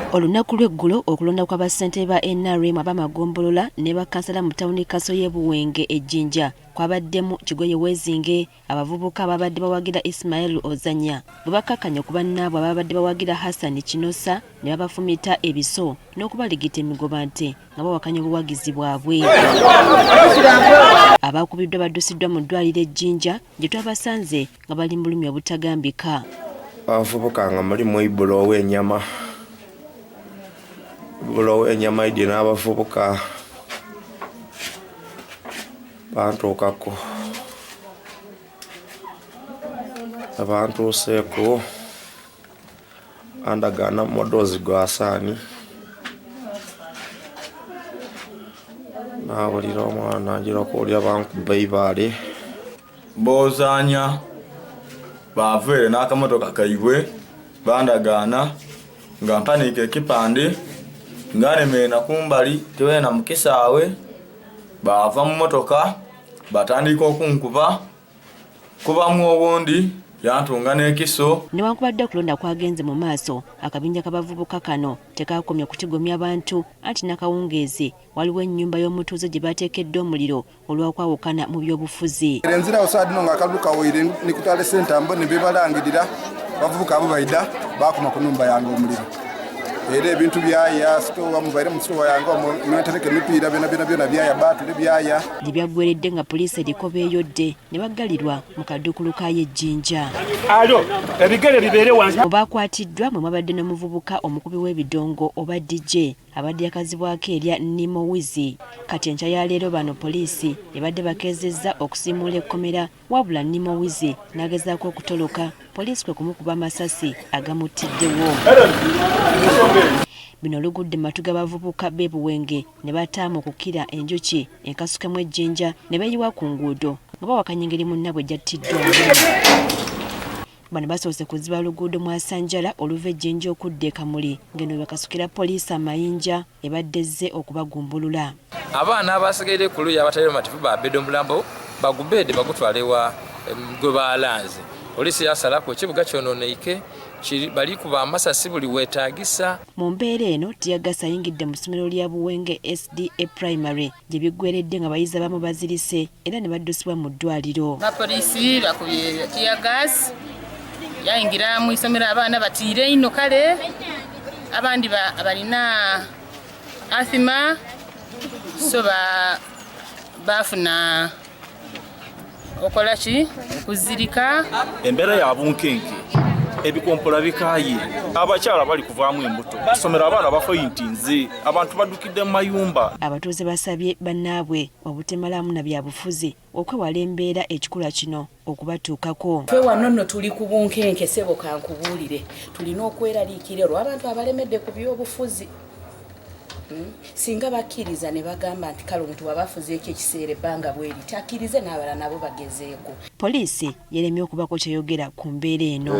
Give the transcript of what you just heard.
Olunaku lw'eggulo okulonda kw'abassentebe ba NRM ab'amagombolola ne bakansala mu tawuni Kaso y'e Buwenge e Jinja kwabaddemu Kigoye Wezinge, abavubuka ababadde bawagira Ismail Ozanya bubakakanya ku bannaabwe ababadde bawagira Hassan Kinosa ne babafumita ebiso n'okubaligita emigoba nte nga bawakanya obuwagizi bwabwe. Abakubiddwa baddusiddwa mu ddwaliro e Jinja gye twabasanze nga bali mu bulumi obutagambika. Abavubuka nga mulimu Ibula ow'ennyama enyama idi n'abavubuka bantuukako abantuuseeko andagana mudozi gwa Saani naawulira omwana agira okuwulira bankuba ibaale Bozanya baveere n'akamotoka kaibwe bandagaana nga mpanika ekipande nganemena kumbali tewena mukisaawe bava mu motoka batandika okunkuba kubamu obundi yantunga n'ekiso. Newankubadde okulonda kwagenze mu maaso, akabinja k'abavubuka kano tekakomya kutigomya abantu anti nakawungeezi waliwo ennyumba y'omutuuze gye bateekedde omuliro olw'okwawukana mu by'obufuzi. Enzira osaadino nga akalu kawuire ni kutale sentambo ne bebalangirira bavubuka abo baida bakoma ku nnumba yange omuliro. Era ebintu byaya sitowa mubaire mu sitowa yange omwentereke mipiira byona byaya batule byaya. Libyaggweredde nga poliisi eriko beeyodde ne baggalirwa mu kaduukulu ka Jinja. Ebigere bibeere wansi. Bakwatiddwa mwe mwabadde n'omuvubuka omukubi w'ebidongo oba DJ abadde yakazibwako erya Nimo Wizi. Kati enkya ya leero bano poliisi ebadde bakeezezza okusiimuula ekkomera wabula Nimo Wizi n'agezaako okutoloka poliisi kwe kumukuba amasasi agamutiddewo. Bino olugudde matu g'abavubuka b'e Buwenge ne bataamu okukira enjuki enkasukemu ejjinja ne bayiwa ku nguudo nga bawakanya engeri munnabwe gyattiddwa. Bano basoose kuziba luguudo mwasanjala oluva ejjinja okudda e Kamuli ngeno bakasukira poliisi amayinja ebaddezze okubagumbulula. Abaana abasigaire ku luya abatali bamativu babedde omulambo bagubedde bagutwalewa gwe balanze. Polisi yasalako ekibuga kyononeike bali kuba amasasi buli weetaagisa. Mu mbeera eno tiyagasa ayingidde mu ssomero lya Buwenge SDA Primary gye biggweredde nga bayizi abamu bazirise era ne baddusibwa mu ddwaliro. Bapoliisi bakubye tiyagasi yayingira mu isomero abaana batiire ino kale abandi balina athima so bafuna okolaki kuzirika Embeera ya bunkenke ebikompola bikaye abakyala bali kuvaamu embuto isomero abaana bafoyintinze abantu badukidde mu mayumba. Abatuuze basabye bannaabwe obutemalamu na byabufuzi okwewala embeera ekikula kino okubatuukako. Ffe wano nno tuli ku bunkenke sebo kankubuulire tulina okweraliikirira olw'abantu abalemedde ku by'obufuzi. Singa bakkiriza ne bagamba nti kale omuntu wabafuzeeko ekiseera ebbanga bweri takkirize n'abalala nabo bagezeeko. Poliisi yeremye okubako kyeyogera ku mbeera eno.